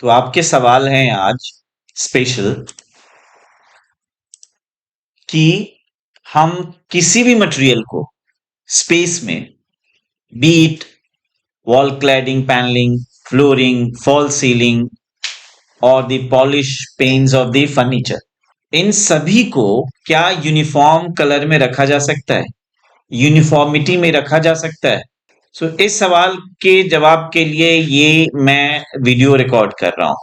तो आपके सवाल हैं आज स्पेशल कि हम किसी भी मटेरियल को स्पेस में be it wall cladding panelling flooring fall ceiling और the polish panes of the furniture इन सभी को क्या यूनिफॉर्म कलर में रखा जा सकता है, यूनिफॉर्मिटी में रखा जा सकता है? इस सवाल के जवाब के लिए ये मैं वीडियो रिकॉर्ड कर रहा हूं।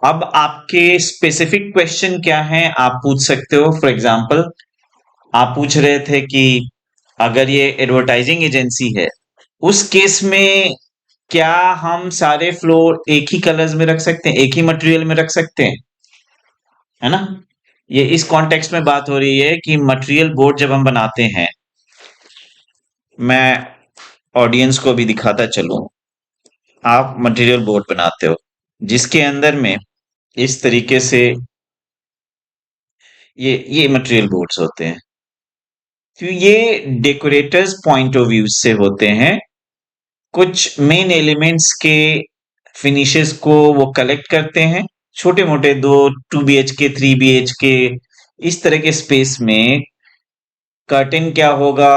अब आपके स्पेसिफिक क्वेश्चन क्या हैं आप पूछ सकते हो। फॉर एग्जांपल आप पूछ रहे थे कि अगर ये एडवर्टाइजिंग एजेंसी है उस केस में क्या हम सारे फ्लोर एक ही कलर्स में रख सकते हैं, एक ही मटेरियल में रख सकते हैं, है ना? ये इस कॉन्टेक्स्ट में बात हो रही है कि मटेरियल बोर्ड जब हम बनाते हैं, मैं ऑडियंस को भी दिखाता चलूं। आप मटेरियल बोर्ड बनाते हो जिसके अंदर में इस तरीके से ये मटेरियल बोर्ड्स होते हैं। तो ये डेकोरेटर्स पॉइंट ऑफ व्यू से होते हैं। कुछ मेन एलिमेंट्स के फिनिशेस को वो कलेक्ट करते हैं, छोटे मोटे 2 BHK 3 BHK इस तरह के स्पेस में कर्टेन क्या होगा,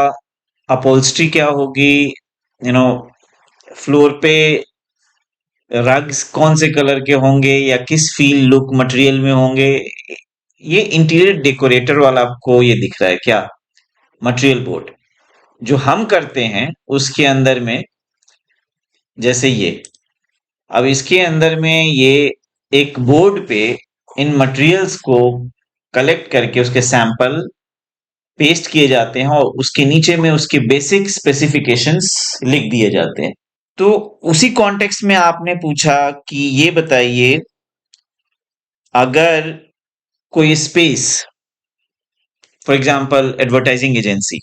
अपहोल्स्ट्री क्या होगी, फ्लोर पे रग्स कौन से कलर के होंगे या किस फील लुक मटेरियल में होंगे। ये इंटीरियर डेकोरेटर वाला आपको ये दिख रहा है क्या? मटेरियल बोर्ड जो हम करते हैं उसके अंदर में जैसे ये, अब इसके अंदर में ये एक बोर्ड पे इन मटेरियल्स को कलेक्ट करके उसके सैंपल पेस्ट किए जाते हैं और उसके नीचे में उसके बेसिक स्पेसिफिकेशंस लिख दिए जाते हैं। तो उसी कॉन्टेक्स्ट में आपने पूछा कि ये बताइए अगर कोई space, for example advertising agency,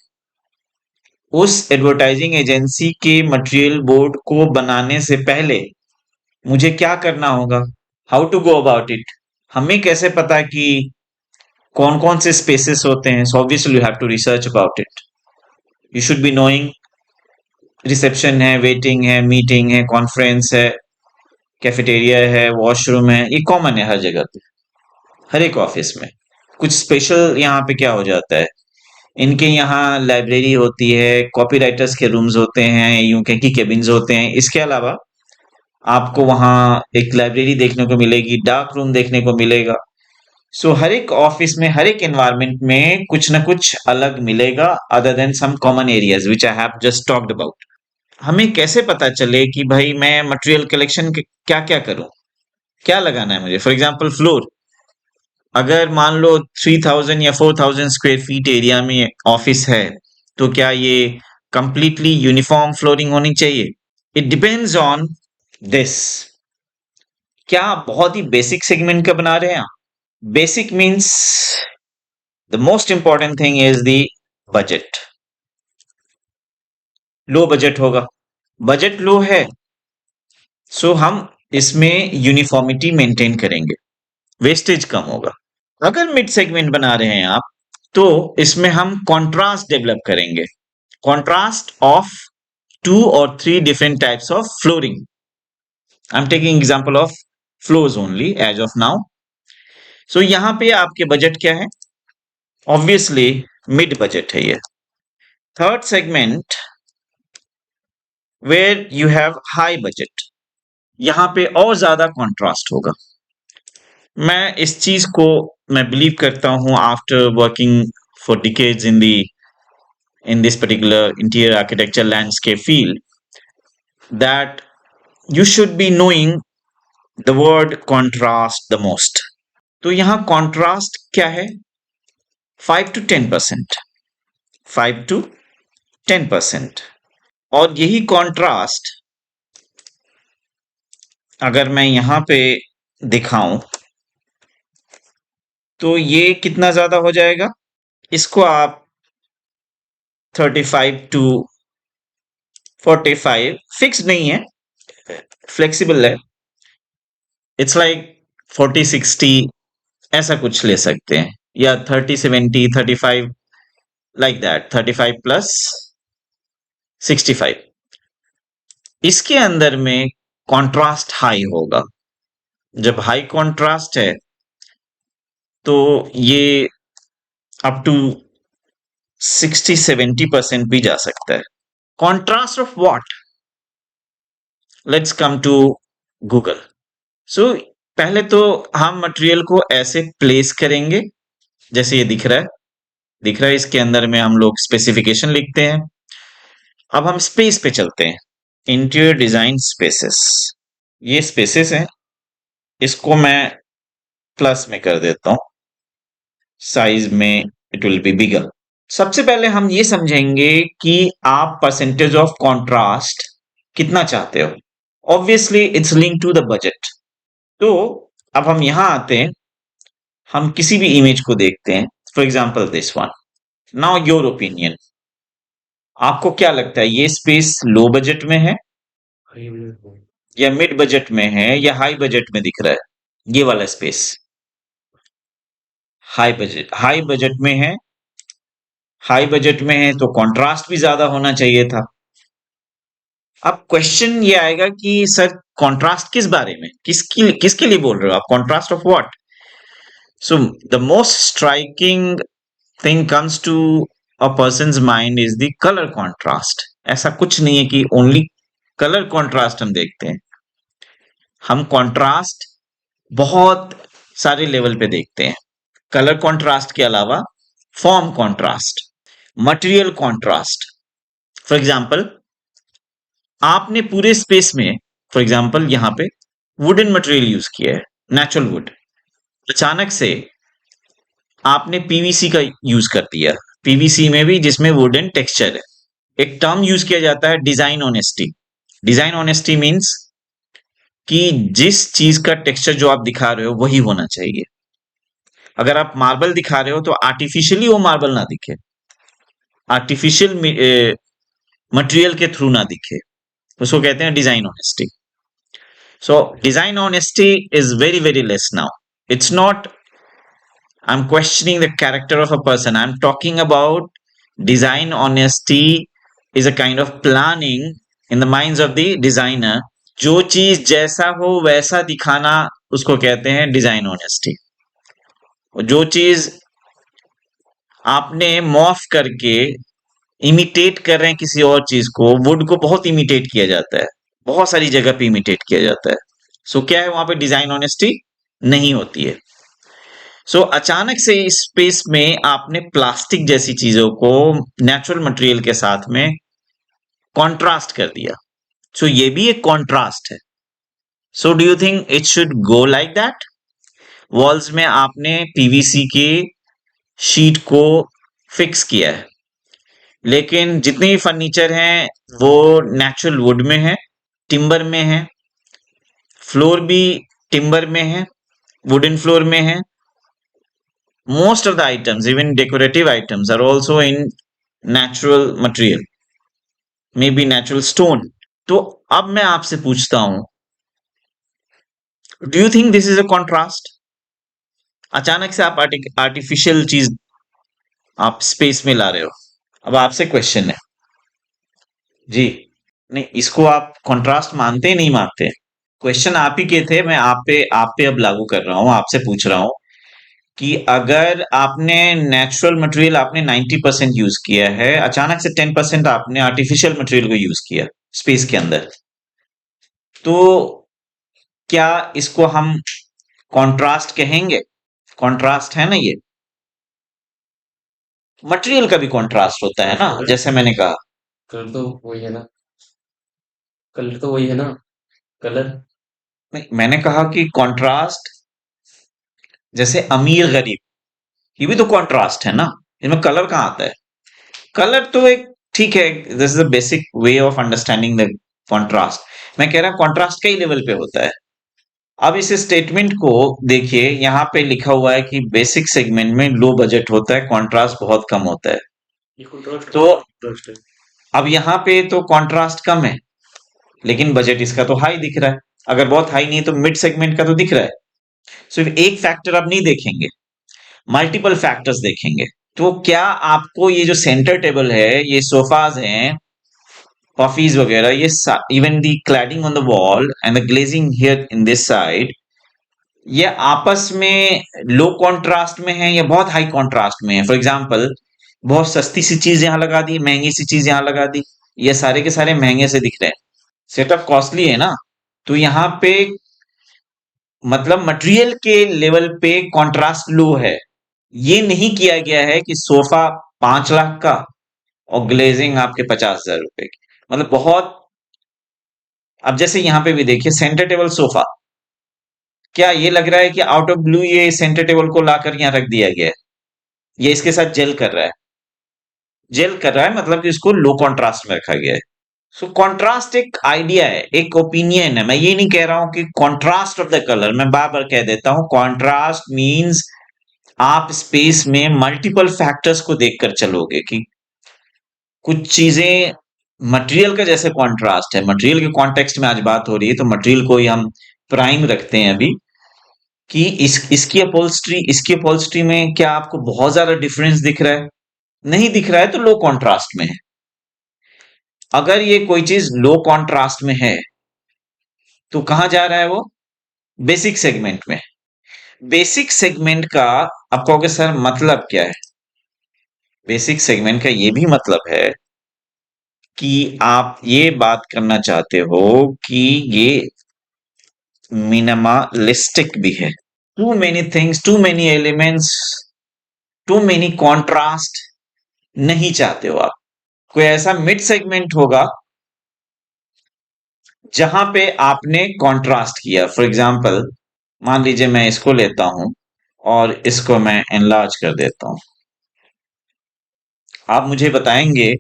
उस एडवर्टाइजिंग एजेंसी के मटेरियल बोर्ड को बनाने से पहले मुझे क्या करना होगा, how to go about it. हमें कैसे पता कि कौन कौन से स्पेसेस होते हैं? So obviously you have to research about it. You should be knowing reception है, वेटिंग है, मीटिंग है, कॉन्फ्रेंस है, कैफेटेरिया है, वॉशरूम है, ये कॉमन है हर जगह पे, हर एक ऑफिस में। कुछ स्पेशल यहाँ पे क्या हो जाता है, इनके यहाँ लाइब्रेरी होती है, कॉपी राइटर्स के रूम्स होते हैं, यूं कह की केबिन्स होते हैं। इसके अलावा आपको वहाँ एक लाइब्रेरी देखने को मिलेगी, डार्क रूम देखने को मिलेगा। हर एक ऑफिस में, हर एक एनवायरनमेंट में कुछ ना कुछ अलग मिलेगा other than some common areas which I have just talked about. हमें कैसे पता चले कि भाई मैं मटेरियल कलेक्शन क्या क्या करूं, क्या लगाना है मुझे? फॉर एग्जांपल फ्लोर, अगर मान लो 3000 या 4000 स्क्वायर फीट एरिया में ऑफिस है तो क्या ये कंप्लीटली यूनिफॉर्म फ्लोरिंग होनी चाहिए? It depends on this. क्या आप बहुत ही बेसिक सेगमेंट का बना रहे हैं? Basic means the most important thing is the budget. Low budget होगा, बजट लो है, हम इसमें यूनिफॉर्मिटी मेंटेन करेंगे, वेस्टेज कम होगा। अगर मिड सेगमेंट बना रहे हैं आप तो इसमें हम कॉन्ट्रास्ट डेवलप करेंगे, contrast of 2 or 3 different types of flooring. I'm taking example of floors only as of now. यहां पे आपके बजट क्या है? ऑब्वियसली मिड बजट है ये। Third segment where you have high budget, यहां पे और ज्यादा कॉन्ट्रास्ट होगा। मैं इस चीज को मैं बिलीव करता हूं after working for decades in this particular interior architecture landscape field, that you should be knowing the word contrast the most. तो यहां कॉन्ट्रास्ट क्या है? 5 to 10%, 5 to 10%। और यही कॉन्ट्रास्ट अगर मैं यहां पे दिखाऊं तो ये कितना ज्यादा हो जाएगा? इसको आप 35 to 45, फिक्स नहीं है, फ्लेक्सिबल है, इट्स लाइक 40-60 ऐसा कुछ ले सकते हैं, या 30-70 35 लाइक दैट, 35 प्लस 65। इसके अंदर में कॉन्ट्रास्ट हाई होगा। जब हाई कॉन्ट्रास्ट है तो ये अप टू 60-70% भी जा सकता है। Contrast of what? Let's come to Google. So पहले तो हम मटेरियल को ऐसे प्लेस करेंगे जैसे ये दिख रहा है इसके अंदर में हम लोग स्पेसिफिकेशन लिखते हैं। अब हम स्पेस पे चलते हैं, इंटीरियर डिजाइन स्पेसेस। ये स्पेसेस हैं, इसको मैं प्लस में कर देता हूं, साइज में इट विल बी बिगर। सबसे पहले हम ये समझेंगे कि आप परसेंटेज ऑफ कॉन्ट्रास्ट कितना चाहते हो। Obviously it's link to the budget. तो अब हम यहां आते हैं, हम किसी भी इमेज को देखते हैं, for example this one. Now your opinion, आपको क्या लगता है ये स्पेस लो बजट में है या मिड बजट में है या हाई बजट में दिख रहा है? ये वाला स्पेस हाई बजट में है। हाई बजट में है तो कॉन्ट्रास्ट भी ज्यादा होना चाहिए था। अब क्वेश्चन ये आएगा कि सर कॉन्ट्रास्ट किस बारे में, किसके लिए बोल रहे हो आप? Contrast of what? So the most striking thing comes to a person's mind is the colour contrast. ऐसा कुछ नहीं है कि ओनली कलर कॉन्ट्रास्ट हम देखते हैं, हम कॉन्ट्रास्ट बहुत सारे लेवल पे देखते हैं। कलर कॉन्ट्रास्ट के अलावा form contrast, material contrast. For example आपने पूरे स्पेस में, फॉर एग्जाम्पल यहां पे वुडन मटेरियल यूज किया है, नेचुरल वुड। अचानक से आपने पीवीसी का यूज कर दिया, पीवीसी में भी जिसमें वुडन टेक्सचर है। एक टर्म यूज किया जाता है design honesty. Design honesty means कि जिस चीज का टेक्सचर जो आप दिखा रहे हो वही होना चाहिए। अगर आप मार्बल दिखा रहे हो तो आर्टिफिशियली वो मार्बल ना दिखे, आर्टिफिशियल मटेरियल के थ्रू ना दिखे, उसको कहते हैं design honesty. So design honesty is very, very less now. It's not, I'm questioning the character of a person. I'm talking about design honesty is a kind of planning in the minds of the designer. जो चीज जैसा हो वैसा दिखाना उसको कहते हैं design honesty. जो चीज आपने मॉर्फ करके इमिटेट कर रहे हैं किसी और चीज को, वुड को बहुत इमिटेट किया जाता है, बहुत सारी जगह पे इमिटेट किया जाता है। सो क्या है वहां पे डिजाइन ऑनेस्टी नहीं होती है। सो अचानक से इस स्पेस में आपने प्लास्टिक जैसी चीजों को नेचुरल मटेरियल के साथ में कॉन्ट्रास्ट कर दिया। सो ये भी एक कॉन्ट्रास्ट है। So do you think it should go like that? Walls में आपने पीवीसी के शीट को फिक्स किया है, लेकिन जितने भी फर्नीचर हैं वो नेचुरल वुड में है, टिम्बर में है, फ्लोर भी टिम्बर में है, वुडन फ्लोर में है। Most of the items, even decorative items, are also in natural material, maybe natural stone. तो अब मैं आपसे पूछता हूं, do you think this is a contrast? अचानक से आप आर्टिफिशियल चीज आप स्पेस में ला रहे हो। अब आपसे क्वेश्चन है जी, नहीं इसको आप कॉन्ट्रास्ट मानते ही नहीं मानते? क्वेश्चन आप ही के थे, मैं आप पे अब लागू कर रहा हूं, आपसे पूछ रहा हूं कि अगर आपने नेचुरल मटेरियल आपने 90% यूज किया है, अचानक से 10% आपने आर्टिफिशियल मटेरियल को यूज किया स्पेस के अंदर, तो क्या इसको हम कॉन्ट्रास्ट कहेंगे? कॉन्ट्रास्ट है ना ये, मटेरियल का भी कॉन्ट्रास्ट होता है ना, जैसे मैंने कहा। कलर तो वही है ना, कलर तो वही है ना, कलर। नहीं, मैंने कहा कि कॉन्ट्रास्ट जैसे अमीर गरीब, ये भी तो कॉन्ट्रास्ट है ना, इसमें कलर कहाँ आता है? कलर तो एक ठीक है, this is the basic way of understanding the contrast. मैं कह रहा हूं कॉन्ट्रास्ट कई लेवल पे होता है। अब इस स्टेटमेंट को देखिए, यहाँ पे लिखा हुआ है कि बेसिक सेगमेंट में लो बजट होता है, कॉन्ट्रास्ट बहुत कम होता है। ये कॉन्ट्रास्ट तो कॉन्ट्रास्ट है। अब यहाँ पे तो कॉन्ट्रास्ट कम है, लेकिन बजट इसका तो हाई दिख रहा है। अगर बहुत हाई नहीं है तो मिड सेगमेंट का तो दिख रहा है। सिर्फ एक फैक्टर अब नहीं देखेंगे, मल्टीपल फैक्टर्स देखेंगे। तो क्या आपको ये जो सेंटर टेबल है, ये सोफाज हैं, पफीज वगैरह, ये even the cladding on the wall and the glazing here in this side, ये आपस में लो कॉन्ट्रास्ट में है या बहुत हाई कॉन्ट्रास्ट में है? फॉर एग्जाम्पल, बहुत सस्ती सी चीज यहाँ लगा दी, महंगी सी चीज यहाँ लगा दी, ये सारे के सारे महंगे से दिख रहे हैं, सेटअप कॉस्टली है ना। तो यहाँ पे मतलब मटेरियल के लेवल पे कंट्रास्ट लो है। ये नहीं किया गया है कि सोफा 5 लाख का और ग्लेजिंग आपके 50,000 रुपए की, मतलब बहुत। अब जैसे यहाँ पे भी देखिए सेंटर टेबल सोफा, क्या ये लग रहा है कि आउट ऑफ ब्लू ये सेंटर टेबल को लाकर यहाँ रख दिया गया है? ये इसके साथ जेल कर रहा है, जेल कर रहा है मतलब कि इसको लो कॉन्ट्रास्ट में रखा गया है। सो कॉन्ट्रास्ट एक आइडिया है, एक ओपिनियन है। मैं ये नहीं कह रहा हूं कि कॉन्ट्रास्ट ऑफ द कलर, मैं बार बार कह देता हूं कॉन्ट्रास्ट मींस आप स्पेस में मल्टीपल फैक्टर्स को देखकर चलोगे कि कुछ चीजें मटेरियल का जैसे कॉन्ट्रास्ट है, मटेरियल के कॉन्टेक्स्ट में आज बात हो रही है तो मटेरियल को ही हम प्राइम रखते हैं अभी, कि इसकी अपॉल्स्ट्री में क्या आपको बहुत ज्यादा डिफरेंस दिख रहा है? नहीं दिख रहा है तो लो कॉन्ट्रास्ट में है। अगर ये कोई चीज लो कॉन्ट्रास्ट में है तो कहां जा रहा है वो? बेसिक सेगमेंट में। बेसिक सेगमेंट का आप कहोगे सर मतलब क्या है? बेसिक सेगमेंट का ये भी मतलब है कि आप ये बात करना चाहते हो कि ये मिनिमलिस्टिक भी है। Too many things, too many elements, too many contrast नहीं चाहते हो आप। कोई ऐसा मिड सेगमेंट होगा जहां पे आपने कॉन्ट्रास्ट किया। फॉर एग्जाम्पल, मान लीजिए मैं इसको लेता हूं और इसको मैं एनलार्ज कर देता हूं। आप मुझे बताएंगे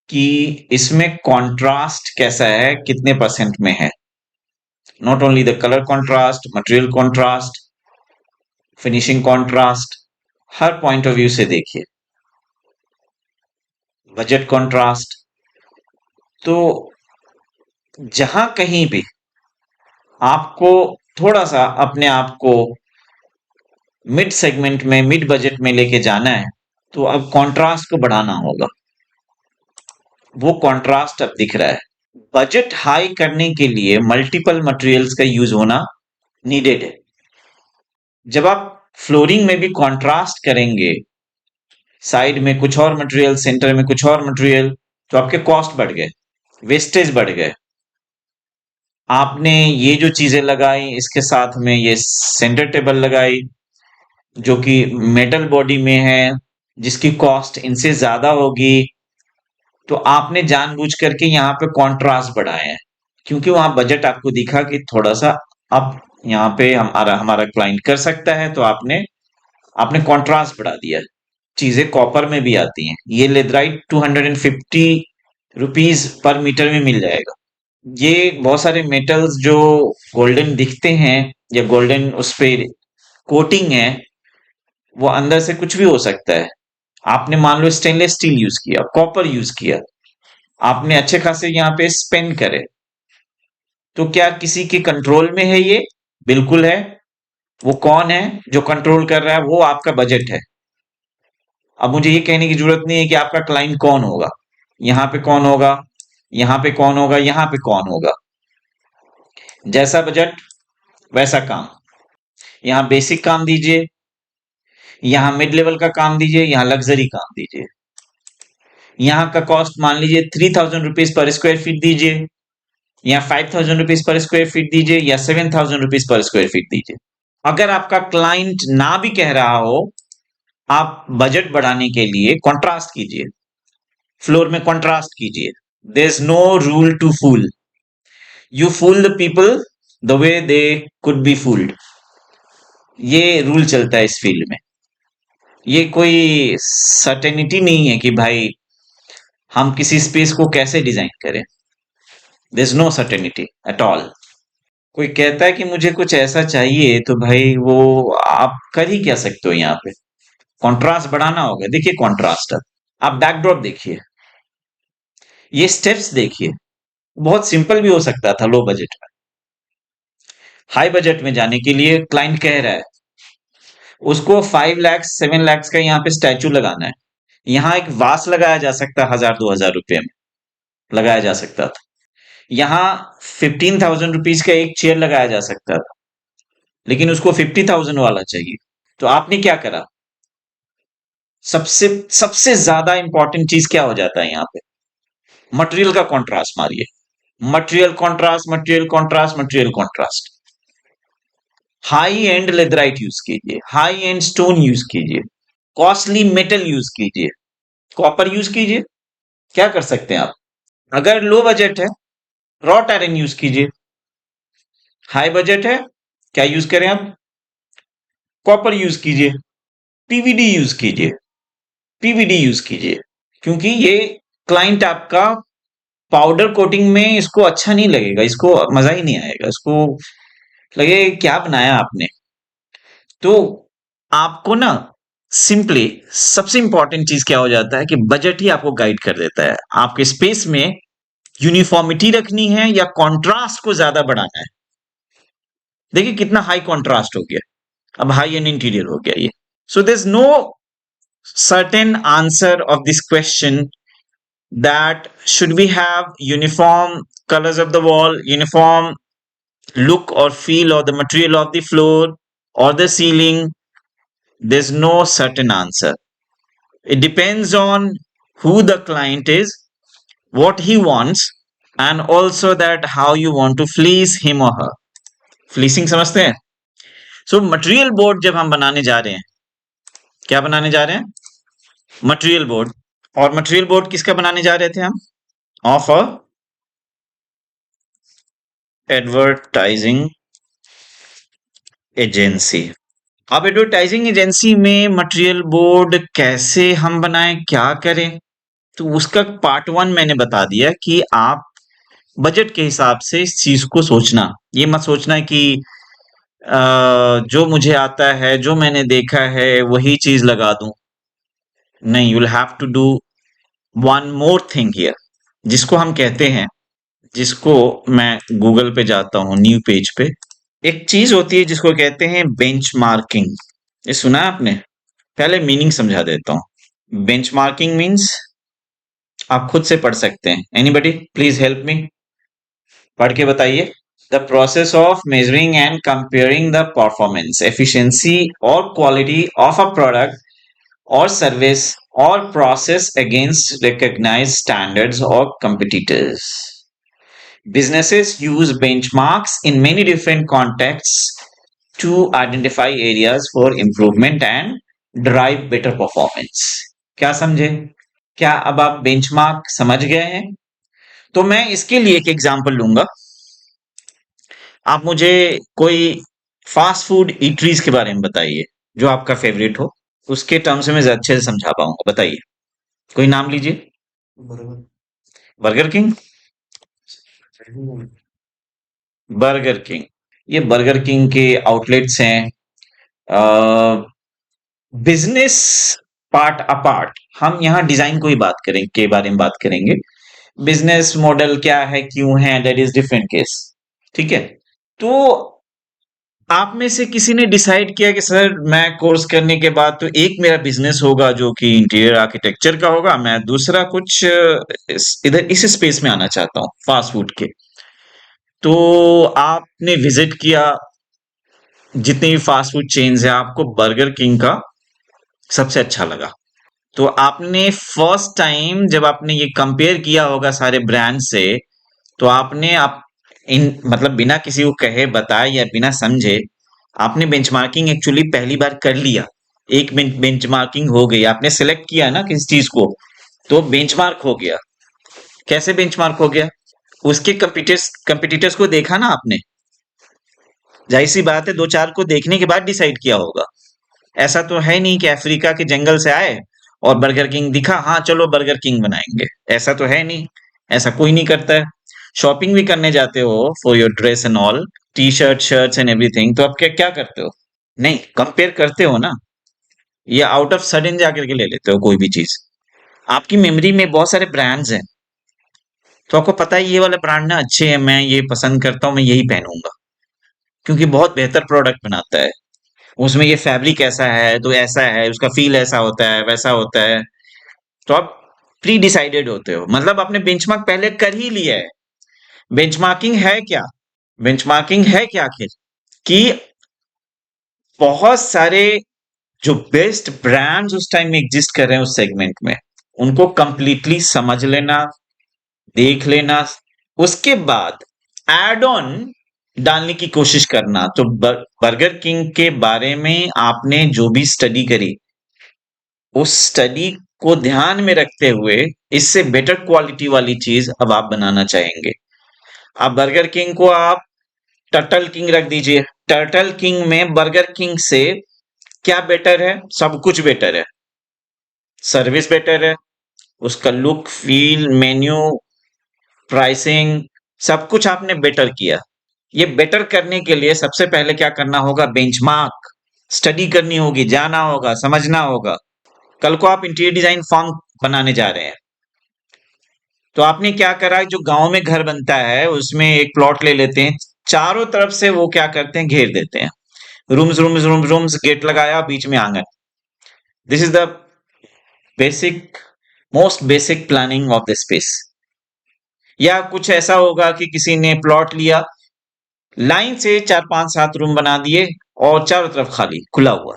कि इसमें कॉन्ट्रास्ट कैसा है, कितने परसेंट में है? Not only the colour contrast, material contrast, finishing contrast, her point of view से देखिए, बजट कॉन्ट्रास्ट। तो जहां कहीं भी आपको थोड़ा सा अपने आप को मिड सेगमेंट में, मिड बजट में लेके जाना है, तो अब कॉन्ट्रास्ट को बढ़ाना होगा। वो कॉन्ट्रास्ट अब दिख रहा है। बजट हाई करने के लिए मल्टीपल मटेरियल्स का यूज होना नीडेड है। जब आप फ्लोरिंग में भी कंट्रास्ट करेंगे, साइड में कुछ और मटेरियल, सेंटर में कुछ और मटेरियल, तो आपके कॉस्ट बढ़ गए, वेस्टेज बढ़ गए। आपने ये जो चीजें लगाई, इसके साथ में ये सेंटर टेबल लगाई जो कि मेटल बॉडी में है, जिसकी कॉस्ट इनसे ज्यादा होगी, तो आपने जानबूझ करके यहाँ पे कॉन्ट्रास्ट बढ़ाए हैं, क्योंकि वहां बजट आपको दिखा कि थोड़ा सा अब यहाँ पे हमारा हमारा क्लाइंट कर सकता है, तो आपने आपने कॉन्ट्रास्ट बढ़ा दिया। चीजें कॉपर में भी आती हैं, ये लेदराइट 250 रुपीज पर मीटर में मिल जाएगा। ये बहुत सारे मेटल्स जो गोल्डन दिखते हैं या गोल्डन उस पे कोटिंग है, वो अंदर से कुछ भी हो सकता है। आपने मान लो स्टेनलेस स्टील यूज किया, कॉपर यूज किया, आपने अच्छे खासे यहाँ पे स्पेंड करे, तो क्या किसी के कंट्रोल में है ये? बिल्कुल है। वो कौन है जो कंट्रोल कर रहा है? वो आपका बजट है। अब मुझे ये कहने की जरूरत नहीं है कि आपका क्लाइंट कौन होगा, यहाँ पे कौन होगा, यहाँ पे कौन होगा, यहाँ पे कौन होगा। जैसा बजट वैसा काम। यहाँ बेसिक काम दीजिए, यहाँ मिड लेवल का काम दीजिए, यहाँ लग्जरी काम दीजिए। यहाँ का कॉस्ट मान लीजिए 3,000 रुपीज पर स्क्वायर फीट दीजिए, या 5,000 रुपीज पर स्क्वायर फीट दीजिए, या 7,000 रुपीज पर स्क्वायर फीट दीजिए। अगर आपका क्लाइंट ना भी कह रहा हो, आप बजट बढ़ाने के लिए कॉन्ट्रास्ट कीजिए, फ्लोर में कॉन्ट्रास्ट कीजिए। There is no rule to fool, you fool the people the way they could be fooled. ये रूल चलता है इस फील्ड में। ये कोई सर्टेनिटी नहीं है कि भाई हम किसी स्पेस को कैसे डिजाइन करें। There is no certainty at all. कोई कहता है कि मुझे कुछ ऐसा चाहिए, तो भाई वो आप कर ही क्या सकते हो? यहाँ पे कॉन्ट्रास्ट बढ़ाना होगा। देखिए कॉन्ट्रास्ट, आप बैकड्रॉप देखिए, ये स्टेप्स देखिए। बहुत सिंपल भी हो सकता था लो बजट में। हाई बजट में जाने के लिए क्लाइंट कह रहा है उसको 5 लाख 7 लाख का यहाँ पे स्टैचू लगाना है। यहाँ एक वास लगाया जा सकता है, 1,000 2,000 रुपए में लगाया जा सकता था। यहाँ 15,000 रुपीज का एक चेयर लगाया जा सकता था। लेकिन उसको 50,000 वाला चाहिए। तो आपने क्या करा? सबसे सबसे ज्यादा इंपॉर्टेंट चीज क्या हो जाता है यहाँ पे? मटेरियल का कॉन्ट्रास्ट मारिए। Material contrast, material contrast, material contrast. High and leatherette use कीजिए, हाई एंड स्टोन यूज कीजिए, कॉस्टली मेटल यूज कीजिए, कॉपर यूज कीजिए। क्या कर सकते हैं आप? अगर लो बजट है, रॉट आयरन यूज कीजिए। हाई बजट है, क्या यूज करें आप? कॉपर यूज कीजिए, पीवीडी यूज कीजिए, पीवीडी यूज कीजिए। क्योंकि ये क्लाइंट आपका पाउडर कोटिंग में इसको अच्छा नहीं लगेगा, इसको मजा ही नहीं आएगा, इसको लगे क्या बनाया आपने। तो आपको ना सिंपली सबसे इंपॉर्टेंट चीज क्या हो जाता है कि बजट ही आपको गाइड कर देता है। आपके स्पेस में यूनिफॉर्मिटी रखनी है या कॉन्ट्रास्ट को ज्यादा बढ़ाना है। देखिए कितना हाई कॉन्ट्रास्ट हो गया, अब हाई एंड इंटीरियर हो गया ये। So there is no certain answer of this question that should we have uniform colors of the wall, uniform look or feel or the material of the floor or the ceiling. There's no certain answer. It depends on who the client is, what he wants, and also that how you want to fleece him or her. Fleecing समझते हैं? So material board जब हम बनाने जा रहे हैं, क्या बनाने जा रहे हैं? Material board. और मटेरियल बोर्ड किसका बनाने जा रहे थे हम? Of a advertising agency. अब एडवर्टाइजिंग एजेंसी में मटेरियल बोर्ड कैसे हम बनाएं, क्या करें? तो उसका पार्ट वन मैंने बता दिया कि आप बजट के हिसाब से इस चीज को सोचना। ये मत सोचना कि जो मुझे आता है, जो मैंने देखा है वही चीज लगा दूं। नहीं, you will have to do one more thing here, जिसको हम कहते हैं, जिसको मैं गूगल पे जाता हूँ न्यू पेज पे, एक चीज होती है जिसको कहते हैं बेंचमार्किंग। ये सुना है आपने? पहले मीनिंग समझा देता हूँ। बेंचमार्किंग मीन्स, आप खुद से पढ़ सकते हैं। एनीबडी प्लीज हेल्प मी, पढ़ के बताइए। The process of measuring and comparing the performance, efficiency और quality of a product or service or process against recognized standards or competitors. Businesses use benchmarks in many different contexts to identify areas for improvement and drive better performance. क्या समझे? क्या अब आप benchmark समझ गए हैं? तो मैं इसके लिए एक एग्जांपल लूंगा। आप मुझे कोई फास्ट फूड ईटरीज के बारे में बताइए जो आपका फेवरेट हो, उसके टर्म्स में अच्छे से समझा पाऊंगा। बताइए, कोई नाम लीजिए। Burger. Burger king. Burger king, ये बर्गर किंग के आउटलेट्स हैं। बिजनेस पार्ट अपार्ट, हम यहाँ डिजाइन को ही बात करें के बारे में बात करेंगे। बिजनेस मॉडल क्या है, क्यों है, दैट इज डिफरेंट केस। ठीक है। तो आप में से किसी ने डिसाइड किया कि सर मैं कोर्स करने के बाद तो एक मेरा बिजनेस होगा जो कि इंटीरियर आर्किटेक्चर का होगा, मैं दूसरा कुछ इधर इस स्पेस में आना चाहता हूँ फास्ट फूड के। तो आपने विजिट किया जितने भी फास्ट फूड चेन्स है, आपको बर्गर किंग का सबसे अच्छा लगा। तो आपने फर्स्ट टाइम जब आपने ये कंपेयर किया होगा सारे ब्रांड से, तो आपने आप इन मतलब बिना किसी को कहे बताए या बिना समझे आपने बेंचमार्किंग एक्चुअली पहली बार कर लिया। एक बेंचमार्किंग हो गई, आपने सेलेक्ट किया ना किसी चीज को, तो बेंचमार्क हो गया। कैसे बेंचमार्क हो गया? उसके कंपिटिटर्स को देखा ना आपने, जाहिर सी बात है दो चार को देखने के बाद डिसाइड किया होगा। ऐसा तो है नहीं कि अफ्रीका के जंगल से आए और बर्गर किंग दिखा, हाँ चलो बर्गर किंग बनाएंगे। ऐसा तो है नहीं, ऐसा कोई नहीं करता है। शॉपिंग भी करने जाते हो for your dress and all, T shirt shirts and everything, तो आप क्या क्या करते हो? नहीं, कंपेयर करते हो ना, या आउट ऑफ सडन जाकर के ले लेते हो कोई भी चीज। आपकी मेमोरी में बहुत सारे ब्रांड्स हैं, तो आपको पता है ये वाला ब्रांड ना अच्छे है, मैं ये पसंद करता हूँ, मैं यही पहनूंगा क्योंकि बहुत बेहतर प्रोडक्ट बनाता है। उसमें ये फैब्रिक ऐसा है तो ऐसा है, उसका फील ऐसा होता है, वैसा होता है। तो आप प्री डिसाइडेड होते हो, मतलब आपने बेंचमार्क पहले कर ही लिया है। बेंचमार्किंग है क्या? बेंचमार्किंग है क्या आखिर? कि बहुत सारे जो बेस्ट ब्रांड्स उस टाइम में एग्जिस्ट कर रहे हैं उस सेगमेंट में, उनको कंप्लीटली समझ लेना, देख लेना, उसके बाद एड ऑन डालने की कोशिश करना। तो बर्गर किंग के बारे में आपने जो भी स्टडी करी, उस स्टडी को ध्यान में रखते हुए इससे बेटर क्वालिटी वाली चीज अब आप बनाना चाहेंगे। अब बर्गर किंग को आप टर्टल किंग रख दीजिए। टर्टल किंग में बर्गर किंग से क्या बेटर है? सब कुछ बेटर है। सर्विस बेटर है, उसका लुक, फील, मेन्यू, प्राइसिंग, सब कुछ आपने बेटर किया। ये बेटर करने के लिए सबसे पहले क्या करना होगा? बेंचमार्क, स्टडी करनी होगी, जाना होगा, समझना होगा। कल को आप इंटीरियर डिजाइन फॉर्म बनाने जा रहे हैं, तो आपने क्या करा? जो गांव में घर बनता है उसमें एक प्लॉट ले लेते हैं, चारों तरफ से वो क्या करते हैं? घेर देते हैं, rooms rooms rooms rooms, gate लगाया, बीच में आंगन। This is the basic, most basic planning of the space. या कुछ ऐसा होगा कि किसी ने प्लॉट लिया, लाइन से 4 5 7 रूम बना दिए और चारों तरफ खाली खुला हुआ।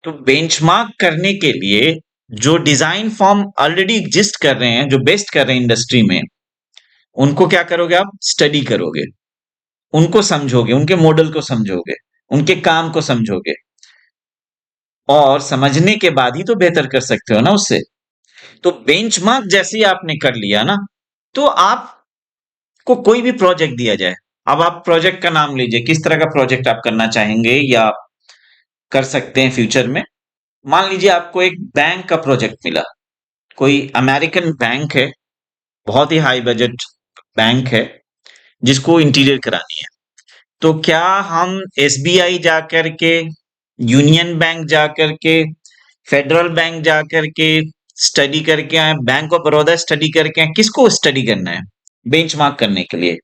तो बेंचमार्क करने के लिए जो डिजाइन फॉर्म ऑलरेडी एग्जिस्ट कर रहे हैं, जो बेस्ट कर रहे हैं इंडस्ट्री में, उनको क्या करोगे? आप स्टडी करोगे, उनको समझोगे, उनके मॉडल को समझोगे, उनके काम को समझोगे, और समझने के बाद ही तो बेहतर कर सकते हो ना उससे। तो बेंचमार्क जैसे ही आपने कर लिया ना, तो आपको कोई भी प्रोजेक्ट दिया जाए, अब आप प्रोजेक्ट का नाम लीजिए, किस तरह का प्रोजेक्ट आप करना चाहेंगे या कर सकते हैं फ्यूचर में। मान लीजिए आपको एक बैंक का प्रोजेक्ट मिला, कोई अमेरिकन बैंक है, बहुत ही हाई बजट बैंक है, जिसको इंटीरियर करानी है। तो क्या हम एसबीआई जा करके, यूनियन बैंक जा करके, फेडरल बैंक जा करके स्टडी करके आए, बैंक ऑफ बड़ौदा स्टडी करके आए? किसको स्टडी करना है? बेंचमार्क करने के लिए।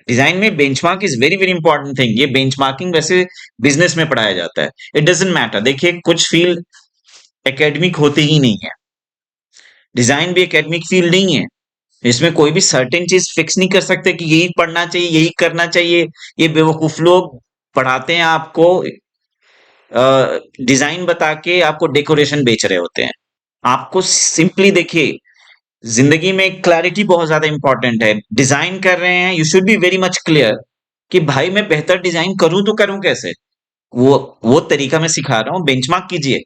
डिजाइन में benchmark is very very important thing. ये बेंचमार्किंग वैसे बिजनेस में पढ़ाया जाता है। It doesn't matter. देखिए, कुछ फील्ड एकेडमिक होते ही नहीं है, डिजाइन भी एकेडमिक फील्ड नहीं है। इसमें कोई भी सर्टेन चीज फिक्स नहीं कर सकते कि यही पढ़ना चाहिए, यही करना चाहिए। ये बेवकूफ लोग पढ़ाते हैं आपको, डिजाइन बता के आपको डेकोरेशन बेच रहे होते हैं। आपको सिंपली देखिए, जिंदगी में क्लैरिटी बहुत ज्यादा इंपॉर्टेंट है। डिजाइन कर रहे हैं, you should be very much clear कि भाई मैं बेहतर डिजाइन करूं तो करूं कैसे। वो तरीका मैं सिखा रहा हूं। बेंचमार्क कीजिए।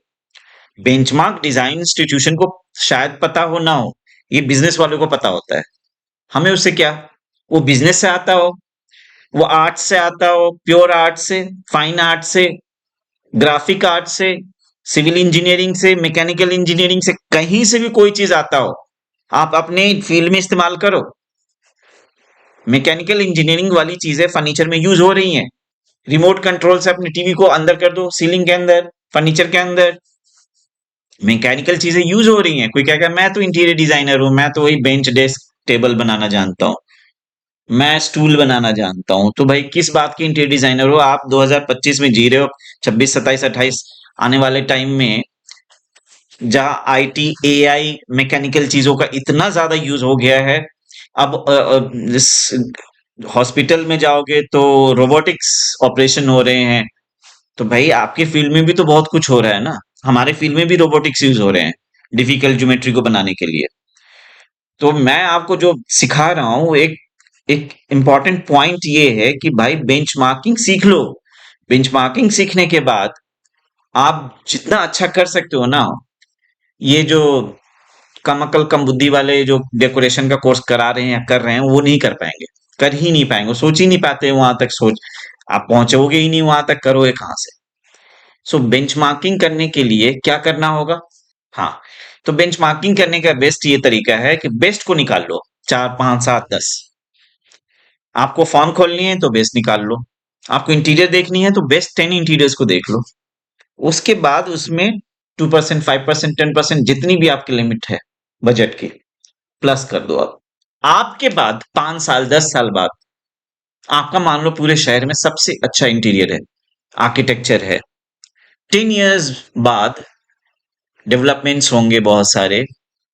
बेंचमार्क डिजाइन इंस्टीट्यूशन को शायद पता हो ना हो, ये बिजनेस वालों को पता होता है। हमें उससे क्या? वो बिजनेस से आता हो, वो आर्ट से आता हो, प्योर आर्ट से, फाइन आर्ट से, ग्राफिक आर्ट से, सिविल इंजीनियरिंग से, मैकेनिकल इंजीनियरिंग से, कहीं से भी कोई चीज आता हो, आप अपने फील्ड में इस्तेमाल करो। मैकेनिकल इंजीनियरिंग वाली चीजें फर्नीचर में यूज हो रही हैं। रिमोट कंट्रोल से अपने टीवी को अंदर कर दो, सीलिंग के अंदर, फर्नीचर के अंदर मैकेनिकल चीजें यूज हो रही हैं। कोई कहेगा मैं तो इंटीरियर डिजाइनर हूं, मैं तो वही बेंच डेस्क टेबल बनाना जानता हूं, मैं स्टूल बनाना जानता हूं। तो भाई किस बात के इंटीरियर डिजाइनर हो आप? 2025 में जी रहे हो, 26 27 28 आने वाले टाइम में, जहां आईटी एआई मैकेनिकल चीजों का इतना ज्यादा यूज हो गया है। अब हॉस्पिटल में जाओगे तो रोबोटिक्स ऑपरेशन हो रहे हैं। तो भाई आपके फील्ड में भी तो बहुत कुछ हो रहा है ना। हमारे फील्ड में भी रोबोटिक्स यूज हो रहे हैं डिफिकल्ट ज्योमेट्री को बनाने के लिए। तो मैं आपको जो सिखा रहा हूं, एक एक इम्पॉर्टेंट पॉइंट ये है कि भाई बेंचमार्किंग सीख लो। बेंचमार्किंग सीखने के बाद आप जितना अच्छा कर सकते हो ना, ये जो कम अकल कम बुद्धि वाले जो डेकोरेशन का कोर्स करा रहे हैं या कर रहे हैं, वो नहीं कर पाएंगे, कर ही नहीं पाएंगे, सोच ही नहीं पाते वहां तक। सोच, आप पहुंचोगे ही नहीं वहां तक, करोगे कहां से? सो बेंचमार्किंग करने के लिए क्या करना होगा? हाँ, तो बेंचमार्किंग करने का बेस्ट ये तरीका है कि बेस्ट को निकाल लो। 4 5 7 10 आपको फॉर्म खोलनी है तो बेस्ट निकाल लो। आपको इंटीरियर देखनी है तो बेस्ट 10 इंटीरियर्स को देख लो। उसके बाद उसमें 2% 5% 10% जितनी भी आपकी लिमिट है बजट की, प्लस कर दो। आप आपके बाद 5 साल 10 साल बाद आपका मान लो पूरे शहर में सबसे अच्छा इंटीरियर है, आर्किटेक्चर है। 10 इयर्स बाद डेवलपमेंट्स होंगे बहुत सारे,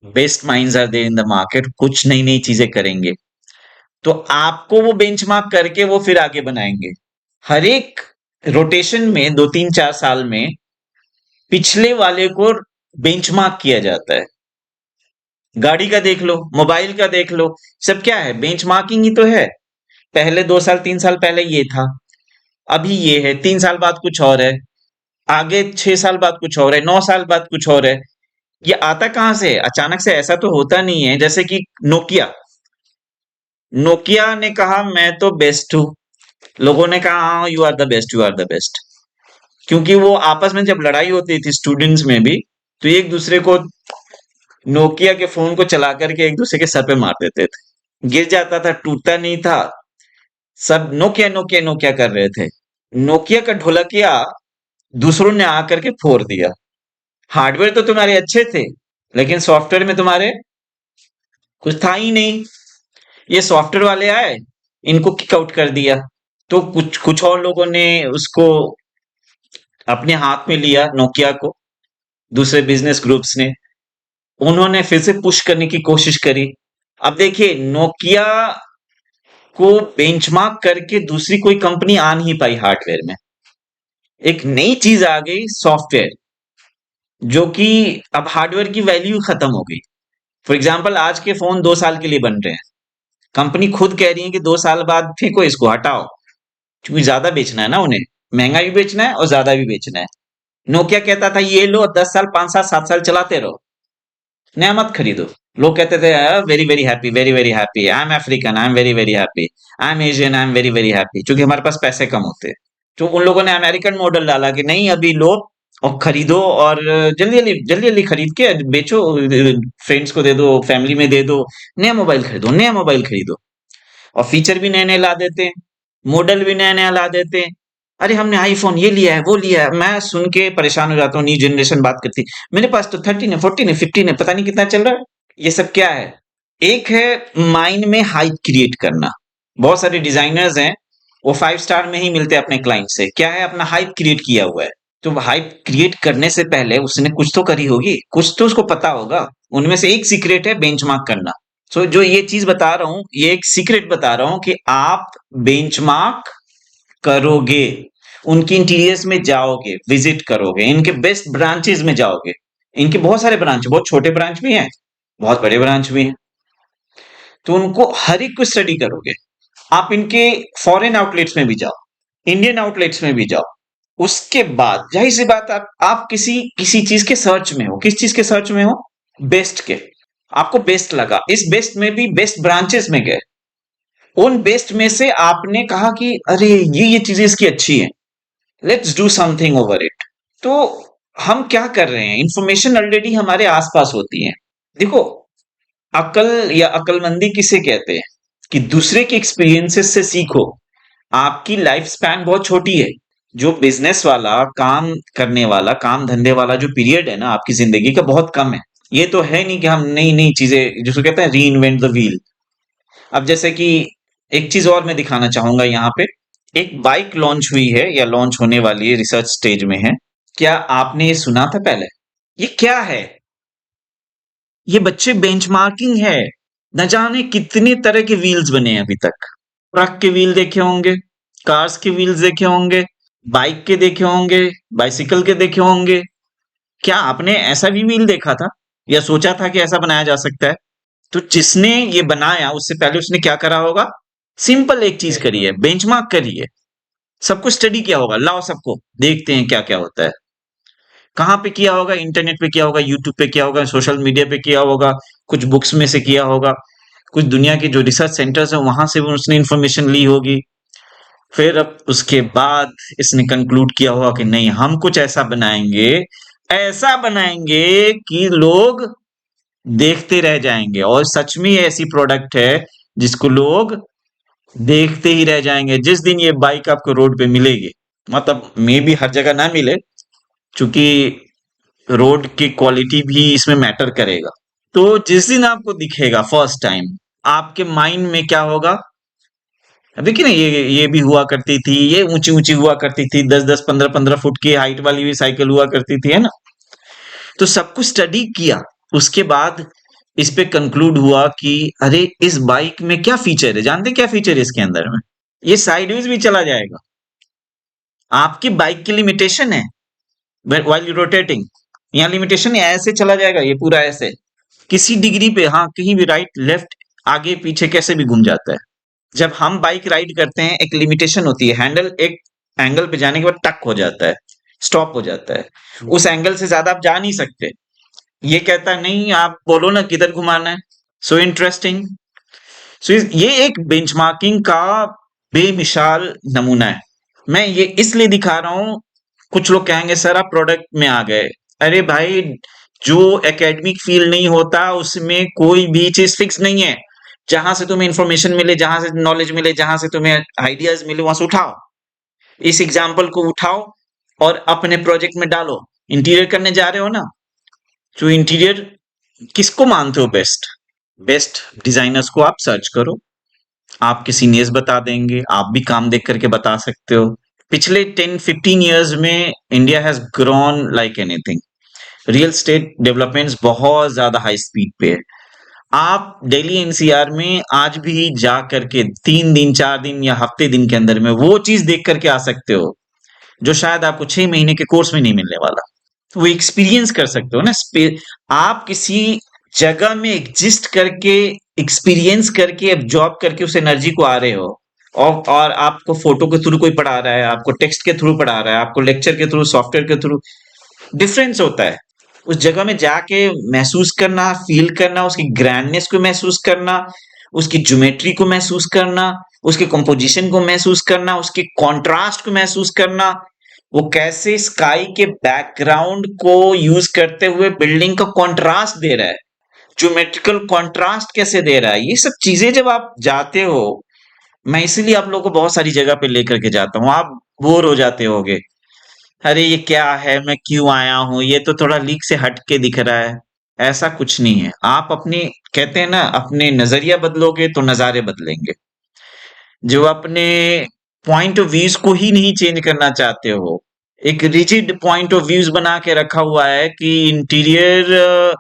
best minds are there in the market, कुछ नई नई चीजें करेंगे, तो आपको वो बेंचमार्क करके वो फिर आगे बनाएंगे। हर एक रोटेशन में 2 3 4 साल में पिछले वाले को बेंचमार्क किया जाता है। गाड़ी का देख लो, मोबाइल का देख लो, सब क्या है, बेंचमार्किंग ही तो है। पहले 2 साल 3 साल पहले ये था, अभी ये है, 3 साल बाद कुछ और है, आगे 6 साल बाद कुछ और है, 9 साल बाद कुछ और है। ये आता कहाँ से है? अचानक से ऐसा तो होता नहीं है। जैसे कि नोकिया नोकिया ने कहा मैं तो बेस्ट हूं, लोगों ने कहा हाँ you are the best, you are the best. क्योंकि वो आपस में जब लड़ाई होती थी स्टूडेंट्स में भी, तो एक दूसरे को नोकिया के फोन को चला करके एक दूसरे के सर पे मार देते थे, गिर जाता था, टूटता नहीं था, सब नोकिया नोकिया नोकिया कर रहे थे। नोकिया का ढोलकिया दूसरों ने आकर के फोड़ दिया। हार्डवेयर तो तुम्हारे अच्छे थे, लेकिन सॉफ्टवेयर में तुम्हारे कुछ था ही नहीं। ये सॉफ्टवेयर वाले आए, इनको किक आउट कर दिया। तो कुछ कुछ और लोगों ने उसको अपने हाथ में लिया, नोकिया को, दूसरे बिजनेस ग्रुप्स ने, उन्होंने फिर से पुश करने की कोशिश करी। अब देखिए, नोकिया को बेंचमार्क करके दूसरी कोई कंपनी आ नहीं पाई हार्डवेयर में। एक नई चीज आ गई, सॉफ्टवेयर, जो कि अब हार्डवेयर की वैल्यू खत्म हो गई। फॉर एग्जाम्पल, आज के फोन 2 साल के लिए बन रहे हैं, कंपनी खुद कह रही है कि 2 साल बाद फेंको इसको, हटाओ, क्योंकि ज्यादा बेचना है ना उन्हें, महंगा भी बेचना है और ज्यादा भी बेचना है। नोकिया कहता था ये लो 10 साल 5 साल 7 साल चलाते रहो, नया मत खरीदो। लोग कहते थे very very happy, very very happy, I am African, I am very very happy, I am Asian, I am very very happy, क्योंकि हमारे पास पैसे कम होते हैं। तो उन लोगों ने अमेरिकन मॉडल डाला कि नहीं अभी लो और खरीदो, और जल्दी जल्दी जल्दी जल्दी खरीद के बेचो, फ्रेंड्स को दे दो, फैमिली में दे दो, नया मोबाइल खरीदो, नया मोबाइल खरीदो। और फीचर भी नए नए ला देते हैं, मॉडल भी नया नया ला देते हैं। अरे हमने आईफोन ये लिया है वो लिया है, मैं सुन के परेशान हो जाता हूँ। न्यू जनरेशन बात करती है, मेरे पास तो 13 है 14 है 15 है, पता नहीं कितना चल रहा है। ये सब क्या है? एक है माइंड में हाइप क्रिएट करना। बहुत सारे डिजाइनर्स हैं, वो 5 स्टार में ही मिलते हैं अपने क्लाइंट से। क्या है? अपना हाइप क्रिएट किया हुआ है। तो हाइप क्रिएट करने से पहले उसने कुछ तो करी होगी, कुछ तो उसको पता होगा। उनमें से एक सीक्रेट है बेंचमार्क करना। सो जो ये चीज बता रहा हूं, ये एक सीक्रेट बता रहा हूं कि आप बेंचमार्क करोगे, उनकी इंटीरियर्स में जाओगे, विजिट करोगे, इनके बेस्ट ब्रांचेस में जाओगे। इनके बहुत सारे ब्रांच, बहुत छोटे ब्रांच भी हैं, बहुत बड़े ब्रांच भी हैं। तो उनको हर एक को स्टडी करोगे। आप इनके फॉरेन आउटलेट्स में भी जाओ, इंडियन आउटलेट्स में भी जाओ। उसके बाद जाहिर सी बात, आप किसी किसी चीज के सर्च में हो। किस चीज के सर्च में हो? बेस्ट के। आपको बेस्ट लगा, इस बेस्ट में भी बेस्ट ब्रांचेस में गए, उन बेस्ट में से आपने कहा कि अरे ये चीजें इसकी अच्छी हैं, let's do something over it. तो हम क्या कर रहे हैं? इंफॉर्मेशन ऑलरेडी हमारे आसपास होती है। देखो, अकल या अकलमंदी किसे कहते हैं? कि दूसरे के एक्सपीरियंसेस से सीखो। आपकी लाइफ स्पैन बहुत छोटी है। जो बिजनेस वाला, काम करने वाला, काम धंधे वाला जो पीरियड है ना आपकी जिंदगी का, बहुत कम है। ये तो है नहीं कि हम नई नई चीजें, जिसको कहते हैं री इन्वेंट द व्हील। अब जैसे कि एक चीज और मैं दिखाना चाहूंगा यहाँ पे। एक बाइक लॉन्च हुई है या लॉन्च होने वाली है, रिसर्च स्टेज में है। क्या आपने ये सुना था पहले? ये क्या है? ये बच्चे बेंचमार्किंग है। न जाने कितने तरह के व्हील्स बने हैं अभी तक। ट्रक के व्हील देखे होंगे, कार्स के व्हील्स देखे होंगे, बाइक के देखे होंगे, बाइसिकल के देखे होंगे। क्या आपने ऐसा भी व्हील देखा था या सोचा था कि ऐसा बनाया जा सकता है? तो जिसने ये बनाया उससे पहले उसने क्या करा होगा? सिंपल एक चीज करी है, बिल्कुल। बेंचमार्क करी है। सबको स्टडी किया होगा, लाओ सबको देखते हैं क्या क्या होता है। कहाँ पे किया होगा? इंटरनेट पे किया होगा, यूट्यूब पे किया होगा, सोशल मीडिया पे किया होगा, कुछ बुक्स में से किया होगा, कुछ दुनिया के जो रिसर्च सेंटर्स हैं वहां से भी उसने इंफॉर्मेशन ली होगी। फिर अब उसके बाद इसने कंक्लूड किया होगा कि नहीं, हम कुछ ऐसा बनाएंगे, ऐसा बनाएंगे कि लोग देखते रह जाएंगे। और सच में ये ऐसी प्रोडक्ट है जिसको लोग देखते ही रह जाएंगे। जिस दिन ये बाइक आपको रोड पे मिलेगी, मतलब मे भी हर जगह ना मिले, क्योंकि रोड की क्वालिटी भी इसमें मैटर करेगा। तो जिस दिन आपको दिखेगा फर्स्ट टाइम, आपके माइंड में क्या होगा? अब देखिए ना, ये भी हुआ करती थी, ये ऊंची ऊंची हुआ करती थी, 10 10 15 15 फुट की हाइट वाली भी साइकिल हुआ करती थी, है ना? तो सब कुछ स्टडी किया, उसके बाद इस पे कंक्लूड हुआ कि अरे इस बाइक में क्या फीचर है? जानते क्या फीचर है इसके अंदर में? ये साइडवेज भी चला जाएगा। आपकी बाइक की लिमिटेशन है वाइल रोटेटिंग, यहाँ लिमिटेशन है, ऐसे चला जाएगा ये पूरा ऐसे, किसी डिग्री पे, हाँ कहीं भी राइट लेफ्ट आगे पीछे कैसे भी घूम जाता है। जब हम बाइक राइड करते हैं एक लिमिटेशन होती है, हैंडल एक एंगल पे जाने के बाद टक हो जाता है, स्टॉप हो जाता है, उस एंगल से ज्यादा आप जा नहीं सकते। ये कहता है नहीं आप बोलो ना किधर घुमाना है। So interesting. सो ये एक बेंचमार्किंग का बेमिसाल नमूना है। मैं ये इसलिए दिखा रहा हूं, कुछ लोग कहेंगे सर आप प्रोडक्ट में आ गए। अरे भाई, जो एकेडमिक फील्ड नहीं होता उसमें कोई भी चीज फिक्स नहीं है। जहां से तुम्हें इंफॉर्मेशन मिले, जहां से नॉलेज मिले, जहां से तुम्हें आइडियाज मिले, वहां से उठाओ, इस एग्जाम्पल को उठाओ और अपने प्रोजेक्ट में डालो। इंटीरियर करने जा रहे हो ना, जो इंटीरियर किसको मानते हो बेस्ट, बेस्ट डिजाइनर्स को आप सर्च करो, आपके सीनियर्स बता देंगे, आप भी काम देख करके बता सकते हो। पिछले 10-15 years में India has grown like anything. Real estate developments बहुत ज्यादा हाई स्पीड पे है। आप दिल्ली एनसीआर में आज भी जा करके 3 दिन 4 दिन या हफ्ते दिन के अंदर में वो चीज देख करके आ सकते हो जो शायद आपको 6 महीने के कोर्स में नहीं मिलने वाला। तो वो एक्सपीरियंस कर सकते हो ना। आप किसी जगह में एग्जिस्ट करके, एक्सपीरियंस करके, अब जॉब करके उस एनर्जी को आ रहे हो, और आपको फोटो के थ्रू कोई पढ़ा रहा है, आपको टेक्स्ट के थ्रू पढ़ा रहा है, आपको लेक्चर के थ्रू, सॉफ्टवेयर के थ्रू, डिफरेंस होता है। उस जगह में जाके महसूस करना, फील करना, उसकी ग्रैंडनेस को महसूस करना, उसकी ज्योमेट्री को महसूस करना, उसके कंपोजिशन को महसूस करना, उसके कॉन्ट्रास्ट को महसूस करना, वो कैसे स्काई के बैकग्राउंड को यूज करते हुए बिल्डिंग का कॉन्ट्रास्ट दे रहा है, ज्योमेट्रिकल कॉन्ट्रास्ट कैसे दे रहा है, ये सब चीजें जब आप जाते हो, मैं इसीलिए आप लोगों को बहुत सारी जगह पे लेकर के जाता हूँ। आप बोर हो जाते होगे, अरे ये क्या है, मैं क्यों आया हूँ, ये तो थोड़ा लीक से हट के दिख रहा है। ऐसा कुछ नहीं है। आप अपने, कहते हैं ना, अपने नजरिया बदलोगे तो नजारे बदलेंगे। जो अपने पॉइंट ऑफ व्यूज को ही नहीं चेंज करना चाहते हो, एक रिजिड पॉइंट ऑफ व्यूज बना के रखा हुआ है कि इंटीरियर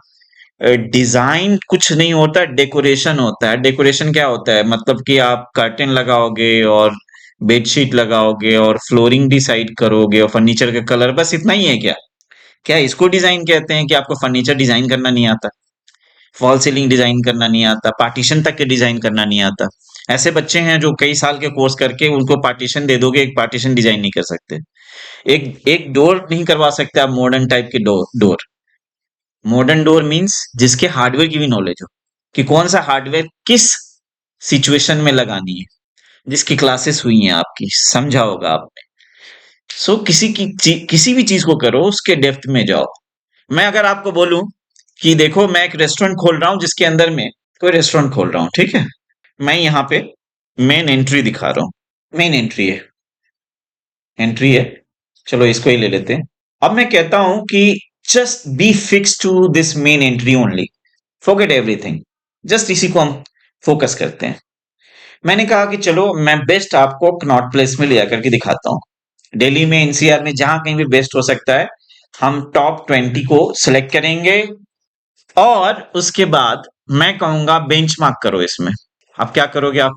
डिजाइन कुछ नहीं होता, डेकोरेशन होता है। डेकोरेशन क्या होता है, मतलब कि आप कर्टेन लगाओगे और बेडशीट लगाओगे और फ्लोरिंग डिसाइड करोगे और फर्नीचर का कलर, बस इतना ही है क्या? क्या इसको डिजाइन कहते हैं कि आपको फर्नीचर डिजाइन करना नहीं आता, फॉल सीलिंग डिजाइन करना नहीं आता, पार्टीशन तक के डिजाइन करना नहीं आता? ऐसे बच्चे हैं जो कई साल के कोर्स करके उनको पार्टीशन दे दोगे, एक पार्टीशन डिजाइन नहीं कर सकते। एक एक डोर नहीं करवा सकते आप, मॉडर्न टाइप के डोर। मॉडर्न डोर मींस जिसके हार्डवेयर की भी नॉलेज हो कि कौन सा हार्डवेयर किस सिचुएशन में लगानी है, जिसकी क्लासेस हुई हैं आपकी, समझा होगा आपने। सो किसी भी चीज को करो उसके डेप्थ में जाओ। मैं अगर आपको बोलूं कि देखो मैं एक रेस्टोरेंट खोल रहा हूं, जिसके अंदर में कोई रेस्टोरेंट खोल रहा हूं, ठीक है, मैं यहाँ पे मेन एंट्री दिखा रहा हूँ, मेन एंट्री है, एंट्री है, चलो इसको ही ले लेते हैं। अब मैं कहता हूं कि just be fix to this main entry only, forget everything, just इसी को हम फोकस करते हैं। मैंने कहा कि चलो मैं बेस्ट आपको कनॉट प्लेस में ले जाकर के दिखाता हूँ, दिल्ली में एनसीआर में जहां कहीं भी बेस्ट हो सकता है। हम टॉप 20 को सिलेक्ट करेंगे और उसके बाद मैं कहूंगा बेंचमार्क करो इसमें। आप क्या करोगे आप?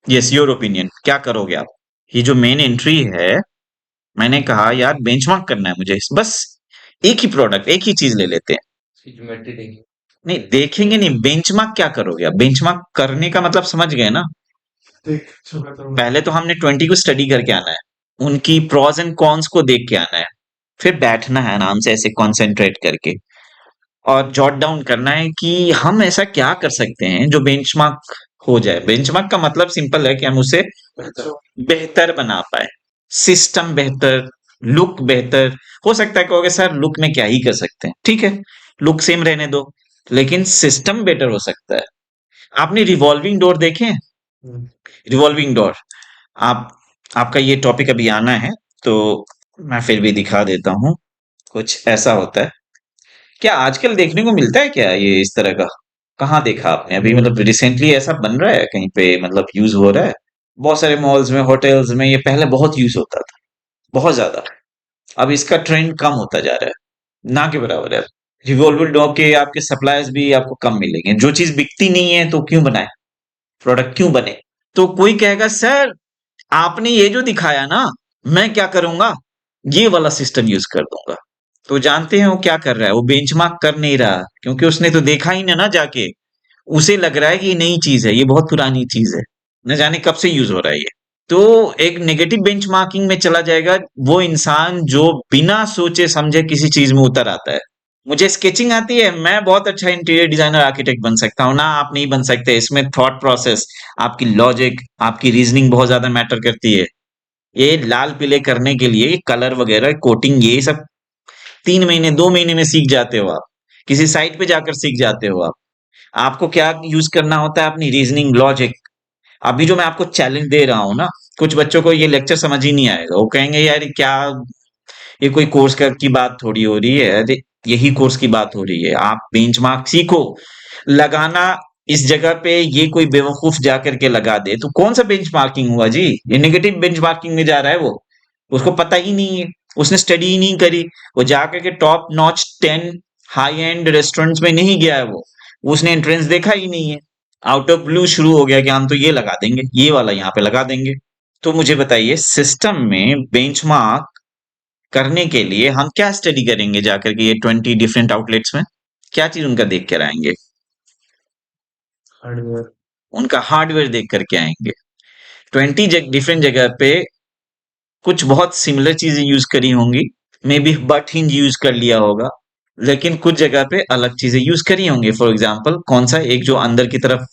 यस, योर ओपिनियन, क्या करोगे आप? ये जो मेन एंट्री है, मैंने कहा यार बेंचमार्क करना है मुझे, बस एक ही प्रोडक्ट, एक ही चीज ले लेते हैं। उसकी ज्योमेट्री देंगे। नहीं देखेंगे नहीं, बेंचमार्क क्या करोगे आप? बेंचमार्क करने का मतलब समझ गए ना? पहले तो हमने 20 को स्टडी करके आना है, उनकी प्रॉज एंड कॉन्स को देख के आना है, फिर बैठना है आराम से ऐसे कॉन्सेंट्रेट करके और जॉट डाउन करना है कि हम ऐसा क्या कर सकते हैं जो बेंचमार्क हो जाए। बेंचमार्क का मतलब सिंपल है कि हम उसे बेहतर बना पाए, सिस्टम बेहतर, लुक बेहतर। हो सकता है कहोगे सर लुक में क्या ही कर सकते हैं, ठीक है, लुक सेम रहने दो, लेकिन सिस्टम बेटर हो सकता है। आपने रिवॉल्विंग डोर देखे हैं? रिवॉल्विंग डोर, आप आपका ये टॉपिक अभी आना है तो मैं फिर भी दिखा देता हूँ। कुछ ऐसा होता है, क्या आजकल देखने को मिलता है क्या ये इस तरह का? कहाँ देखा आपने अभी, मतलब रिसेंटली ऐसा बन रहा है कहीं पे, मतलब यूज हो रहा है? बहुत सारे मॉल्स में, होटल्स में ये पहले बहुत यूज होता था, बहुत ज्यादा। अब इसका ट्रेंड कम होता जा रहा है, ना के बराबर है। रिवॉल्वर डॉग के आपके सप्लायर्स भी आपको कम मिलेंगे। जो चीज बिकती नहीं है तो क्यों बनाए, प्रोडक्ट क्यों बने? तो कोई कहेगा सर आपने ये जो दिखाया ना, मैं क्या करूंगा, ये वाला सिस्टम यूज कर दूंगा। तो जानते हैं वो क्या कर रहा है, वो बेंचमार्क कर नहीं रहा, क्योंकि उसने तो देखा ही ना जाके। उसे लग रहा है कि ये नई चीज है, ये बहुत पुरानी चीज है, न जाने कब से यूज हो रहा है ये। तो एक नेगेटिव बेंचमार्किंग में चला जाएगा वो इंसान जो बिना सोचे समझे किसी चीज में उतर आता है। मुझे स्केचिंग आती है, मैं बहुत अच्छा इंटीरियर डिजाइनर आर्किटेक्ट बन सकता हूँ ना, आप नहीं बन सकते। इसमें थॉट प्रोसेस, आपकी लॉजिक, आपकी रीजनिंग बहुत ज्यादा मैटर करती है। ये लाल पीले करने के लिए कलर वगैरह कोटिंग ये सब 3 महीने 2 महीने में सीख जाते हो आप, किसी साइट पे जाकर सीख जाते हो आप। आपको क्या यूज करना होता है, अपनी रीजनिंग लॉजिक। अभी जो मैं आपको चैलेंज दे रहा हूँ ना, कुछ बच्चों को ये लेक्चर समझ ही नहीं आएगा, वो कहेंगे यार ये क्या, ये कोई कोर्स कर की बात थोड़ी हो रही है। अरे यही कोर्स की बात हो रही है, आप बेंचमार्क सीखो लगाना। इस जगह पे ये कोई बेवकूफ जा करके लगा दे तो कौन सा बेंचमार्किंग हुआ जी, ये नेगेटिव बेंचमार्किंग में जा रहा है वो। उसको पता ही नहीं है, उसने स्टडी ही नहीं करी। वो जाकर के top notch 10 high and restaurants में नहीं गया है वो, उसने एंट्रेंस देखा ही नहीं है। आउट ऑफ ब्लू शुरू हो गया कि हम तो ये लगा देंगे, ये वाला यहाँ पे लगा देंगे। तो मुझे बताइए, सिस्टम में बेंचमार्क करने के लिए हम क्या स्टडी करेंगे जाकर के ये 20 डिफरेंट आउटलेट्स में, क्या चीज उनका देख कर आएंगे? हार्डवेयर। उनका हार्डवेयर देख करके आएंगे। 20 डिफरेंट जगह पे कुछ बहुत सिमिलर चीजें यूज करी होंगी, may be but hinge use कर लिया होगा, लेकिन कुछ जगह पे अलग चीजें यूज करी होंगी। फॉर एग्जाम्पल कौन सा, एक जो अंदर की तरफ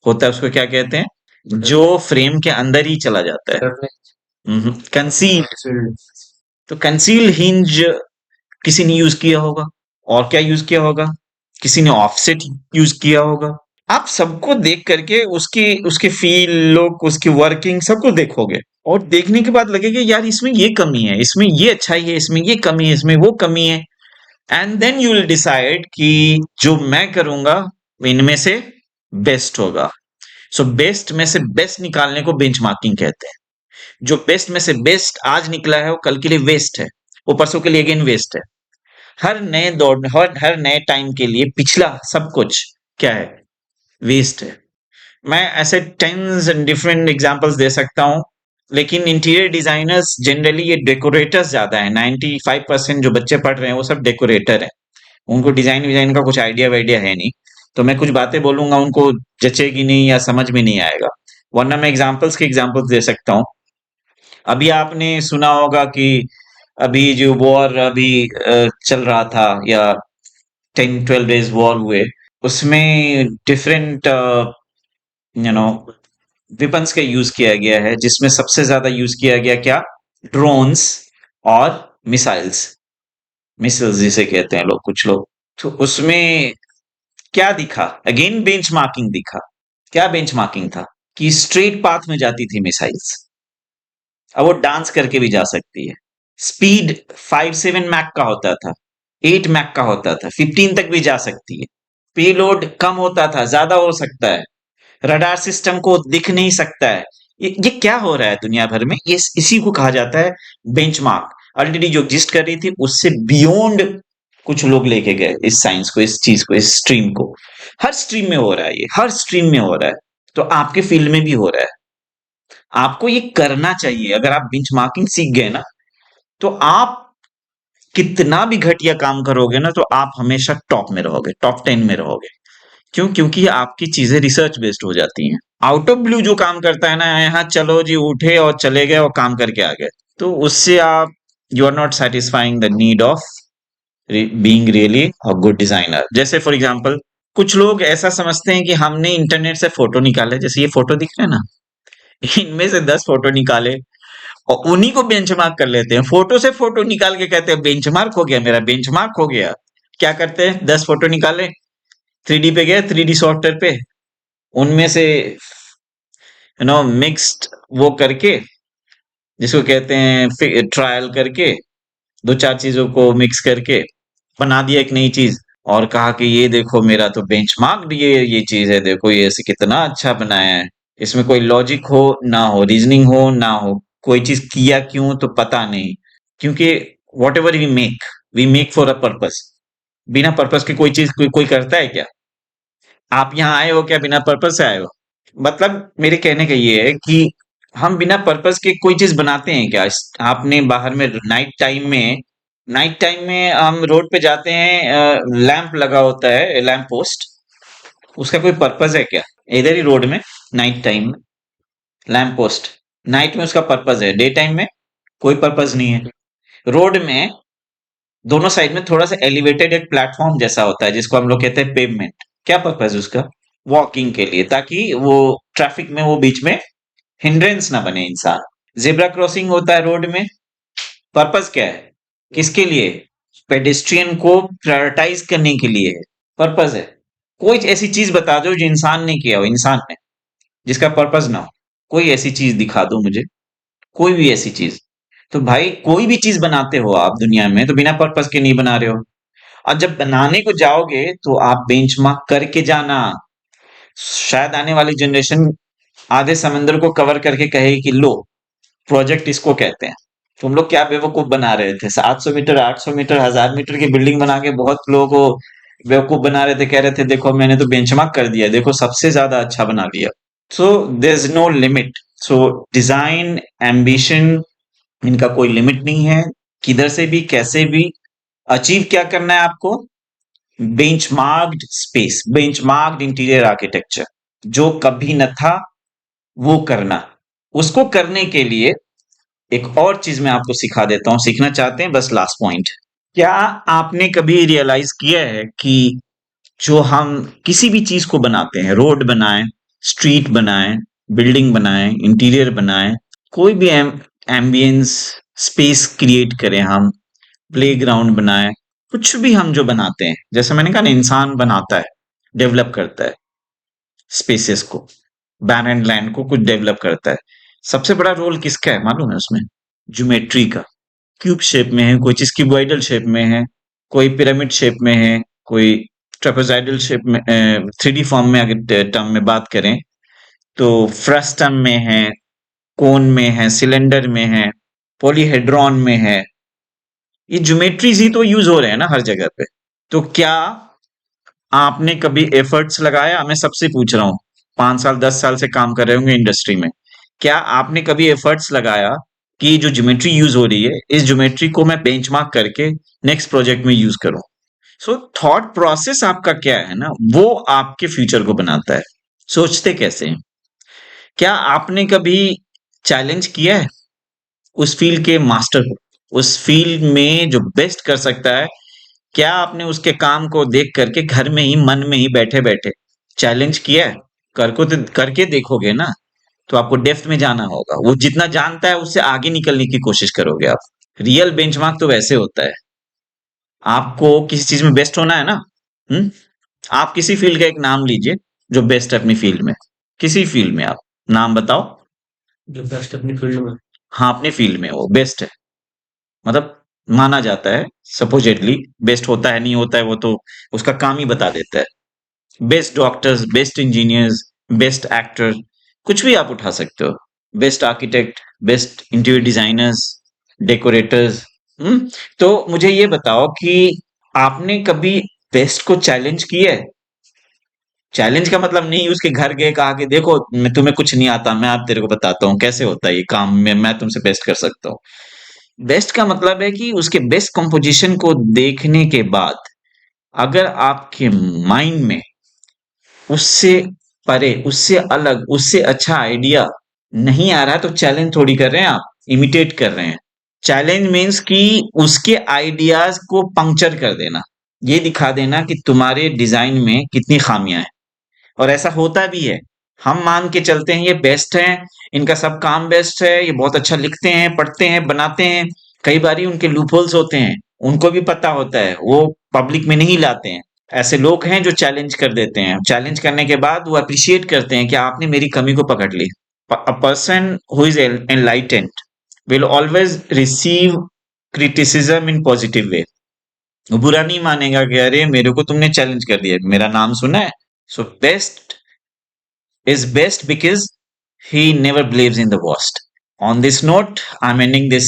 होता है उसको क्या कहते हैं, बटर जो फ्रेम के अंदर ही चला जाता है? बटर ने कंसील। कंसील्ड। तो कंसील हिंज किसी ने यूज किया होगा। और क्या यूज किया होगा, किसी ने ऑफसेट यूज किया होगा। आप सबको देख करके उसकी उसके फील लुक उसकी वर्किंग सबको देखोगे, और देखने के बाद लगेगा यार इसमें ये कमी है, इसमें ये अच्छाई है, इसमें ये कमी है, इसमें वो कमी है। And then you will decide कि जो मैं करूंगा इनमें से बेस्ट होगा। सो बेस्ट में से बेस्ट निकालने को बेंचमार्किंग कहते हैं। जो बेस्ट में से बेस्ट आज निकला है वो कल के लिए वेस्ट है, वो परसों के लिए अगेन वेस्ट है। हर नए दौड़ हर नए टाइम के लिए पिछला सब कुछ क्या है, वेस्ट है। मैं ऐसे टेंस एंड डिफरेंट एग्जांपल्स दे सकता हूँ, लेकिन इंटीरियर डिजाइनर्स जनरली ये डेकोरेटर्स ज्यादा है। 95% जो बच्चे पढ़ रहे हैं वो सब डेकोरेटर है, उनको डिजाइन विजाइन का कुछ आइडिया वाइडिया है नहीं। तो मैं कुछ बातें बोलूंगा उनको जचेगी नहीं या समझ में नहीं आएगा, वरना मैं एग्जाम्पल्स के एग्जाम्पल्स दे सकता हूँ। अभी आपने सुना होगा कि अभी जो वॉर अभी चल रहा था, या 10-12 डेज वॉर हुए, उसमें डिफरेंट यू नो वेपन्स का यूज किया गया है, जिसमें सबसे ज्यादा यूज किया गया क्या, ड्रोन्स और मिसाइल्स। मिसाइल्स जिसे कहते हैं लोग, कुछ लोग। तो उसमें क्या दिखा, अगेन बेंचमार्किंग दिखा। क्या बेंचमार्किंग था, कि स्ट्रेट पाथ में जाती थी मिसाइल्स, अब वो डांस करके भी जा सकती है। स्पीड 5-7 मैक का होता था, 8 मैक का होता था, 15 तक भी जा सकती है। पेलोड कम होता था, ज्यादा हो सकता है। रडार सिस्टम को दिख नहीं सकता है। ये क्या हो रहा है दुनिया भर में, ये इसी को कहा जाता है बेंचमार्क। ऑलरेडी जो एग्जिस्ट कर रही थी उससे बियॉन्ड कुछ लोग लेके गए इस साइंस को, इस चीज को, इस स्ट्रीम को। हर स्ट्रीम में हो रहा है ये, हर स्ट्रीम में हो रहा है। तो आपके फील्ड में भी हो रहा है। आपको ये करना चाहिए। अगर आप बेंचमार्किंग सीख गए ना, तो आप कितना भी घटिया काम करोगे ना, तो आप हमेशा टॉप में रहोगे, टॉप 10 में रहोगे। क्यों? क्योंकि आपकी चीजें रिसर्च बेस्ड हो जाती हैं। आउट ऑफ ब्लू जो काम करता है ना, यहाँ चलो जी उठे और चले गए और काम करके आ गए, तो उससे आप, you are not satisfying the need of being really a good designer. जैसे फॉर एग्जांपल, कुछ लोग ऐसा समझते हैं कि हमने इंटरनेट से फोटो निकाले, जैसे ये फोटो दिख रहे हैं ना, इनमें से 10 फोटो निकाले और उन्हीं को बेंचमार्क कर लेते हैं। फोटो से फोटो निकाल के कहते हैं बेंचमार्क हो गया, मेरा बेंचमार्क हो गया। क्या करते हैं, 10 फोटो निकाले, 3D पे गए, 3D सॉफ्टवेयर पे, उनमें से मिक्स्ड वो करके, जिसको कहते हैं ट्रायल करके, दो चार चीजों को मिक्स करके बना दिया एक नई चीज, और कहा कि ये देखो मेरा तो बेंचमार्क ये चीज है, देखो ये ऐसे कितना अच्छा बनाया है। इसमें कोई लॉजिक हो ना हो, रीजनिंग हो ना हो, कोई चीज किया क्यों तो पता नहीं। क्योंकि whatever we make for a purpose. बिना पर्पस के कोई चीज कोई करता है क्या? आप यहाँ आए हो क्या बिना पर्पस से आए हो? मतलब मेरे कहने का ये है कि हम बिना पर्पस के कोई चीज बनाते हैं क्या? आपने बाहर में नाइट टाइम में हम रोड पे जाते हैं, लैंप लगा होता है, लैंप पोस्ट, उसका कोई पर्पस है क्या? इधर ही रोड में नाइट टाइम में लैंप पोस्ट, नाइट में उसका पर्पस है, डे टाइम में कोई पर्पस नहीं है। रोड में दोनों साइड में थोड़ा सा एलिवेटेड एक प्लेटफॉर्म जैसा होता है जिसको हम लोग कहते हैं पेवमेंट। क्या पर्पस है उसका? वॉकिंग के लिए, ताकि वो ट्रैफिक में वो बीच में हिंड्रेंस ना बने इंसान। जेब्रा क्रॉसिंग होता है रोड में, पर्पस क्या है? किसके लिए? पेडेस्ट्रियन को प्रायोरिटाइज करने के लिए है, पर्पस है। कोई ऐसी चीज बता दो जो इंसान ने किया हो, इंसान ने, जिसका पर्पस ना हो। कोई ऐसी चीज दिखा दो मुझे, कोई भी ऐसी चीज। तो भाई कोई भी चीज बनाते हो आप दुनिया में तो बिना पर्पस के नहीं बना रहे हो। और जब बनाने को जाओगे तो आप बेंचमार्क करके जाना। शायद आने वाली जनरेशन आधे समंदर को कवर करके कहेगी कि लो, प्रोजेक्ट इसको कहते हैं। तुम लोग क्या बेवकूफ बना रहे थे? 700 मीटर, 800 मीटर, 1000 मीटर की बिल्डिंग बना के बहुत लोगों को बेवकूफ बना रहे थे, कह रहे थे देखो मैंने तो बेंचमार्क कर दिया, देखो सबसे ज्यादा अच्छा बना लिया। So there is no limit. So design, ambition, इनका कोई लिमिट नहीं है। किधर से भी कैसे भी अचीव क्या करना है आपको? बेंचमार्क्ड स्पेस, बेंचमार्क्ड इंटीरियर आर्किटेक्चर, जो कभी न था वो करना। उसको करने के लिए एक और चीज मैं आपको सिखा देता हूं, सीखना चाहते हैं? बस लास्ट पॉइंट। क्या आपने कभी रियलाइज किया है कि जो हम किसी भी चीज को बनाते हैं, रोड बनाएं, स्ट्रीट बनाएं, बिल्डिंग बनाएं, इंटीरियर बनाएं, कोई भी एम्बियंस स्पेस क्रिएट करें, हम प्लेग्राउंड बनाएं, कुछ भी हम जो बनाते हैं, जैसे मैंने कहा ना, इंसान बनाता है, डेवलप करता है स्पेसेस को, बैरन लैंड को कुछ डेवलप करता है। सबसे बड़ा रोल किसका है मालूम है उसमें? ज्योमेट्री का। क्यूब शेप में है, कोई चीज क्यूबॉइडल शेप में है, कोई पिरामिड शेप में है, कोई ट्रेपेजॉइडल शेप में, 3D फॉर्म में अगर टर्म में बात करें तो फ्रस्टम में है, कोन में है, सिलेंडर में है, पॉलीहेड्रॉन में है। ये ज्योमेट्रीज ही तो यूज हो रहे हैं ना हर जगह पे। तो क्या आपने कभी एफर्ट्स लगाया? मैं सबसे पूछ रहा हूँ, 5 साल 10 साल से काम कर रहे होंगे इंडस्ट्री में, क्या आपने कभी एफर्ट्स लगाया कि जो ज्योमेट्री यूज हो रही है, इस ज्योमेट्री को मैं बेंचमार्क करके नेक्स्ट प्रोजेक्ट में यूज करूं? सो थॉट प्रोसेस आपका क्या है ना, वो आपके फ्यूचर को बनाता है। सोचते कैसे हैं? क्या आपने कभी चैलेंज किया है उस फील्ड के मास्टर को, उस फील्ड में जो बेस्ट कर सकता है? क्या आपने उसके काम को देख करके घर में ही, मन में ही बैठे बैठे चैलेंज किया है? करके देखोगे ना तो आपको डेप्थ में जाना होगा। वो जितना जानता है उससे आगे निकलने की कोशिश करोगे आप। रियल बेंचमार्क तो वैसे होता है। आपको किसी चीज में बेस्ट होना है ना, हम्म, आप किसी फील्ड का एक नाम लीजिए जो बेस्ट है अपनी फील्ड में। किसी फील्ड में आप नाम बताओ। जो बेस्ट अपनी फील्ड में। हाँ, अपने फील्ड में वो बेस्ट है, मतलब माना जाता है, सपोजेटली। बेस्ट होता है नहीं होता है वो तो उसका काम ही बता देता है। Best doctors, best engineers, best actor, कुछ भी आप उठा सकते हो। Best architect, best interior designers, decorators. तो मुझे ये बताओ कि आपने कभी बेस्ट को चैलेंज किया है? चैलेंज का मतलब नहीं उसके घर गए, कहा कि देखो मैं, तुम्हें कुछ नहीं आता, मैं आप तेरे को बताता हूँ कैसे होता है ये काम में, मैं तुमसे बेस्ट कर सकता हूँ। बेस्ट का मतलब है कि उसके बेस्ट कंपोजिशन को देखने के बाद अगर आपके माइंड में उससे परे, उससे अलग, उससे अच्छा आइडिया नहीं आ रहा है तो चैलेंज थोड़ी कर रहे हैं आप, इमिटेट कर रहे हैं। चैलेंज मीन्स कि उसके आइडियाज को पंक्चर कर देना, ये दिखा देना कि तुम्हारे डिजाइन में कितनी खामियां हैं। और ऐसा होता भी है। हम मान के चलते हैं ये बेस्ट हैं, इनका सब काम बेस्ट है, ये बहुत अच्छा लिखते हैं, पढ़ते हैं, बनाते हैं। कई बारी उनके लूपहोल्स होते हैं, उनको भी पता होता है, वो पब्लिक में नहीं लाते हैं। ऐसे लोग हैं जो चैलेंज कर देते हैं, चैलेंज करने के बाद वो अप्रिशिएट करते हैं कि आपने मेरी कमी को पकड़ ली। A person who is enlightened will always receive criticism in positive way. वो बुरा नहीं मानेगा कि अरे मेरे को तुमने चैलेंज कर दिया, मेरा नाम सुना है। So best is best because he never believes in the worst. On this note, I'm ending this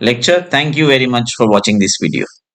lecture. Thank you very much for watching this video.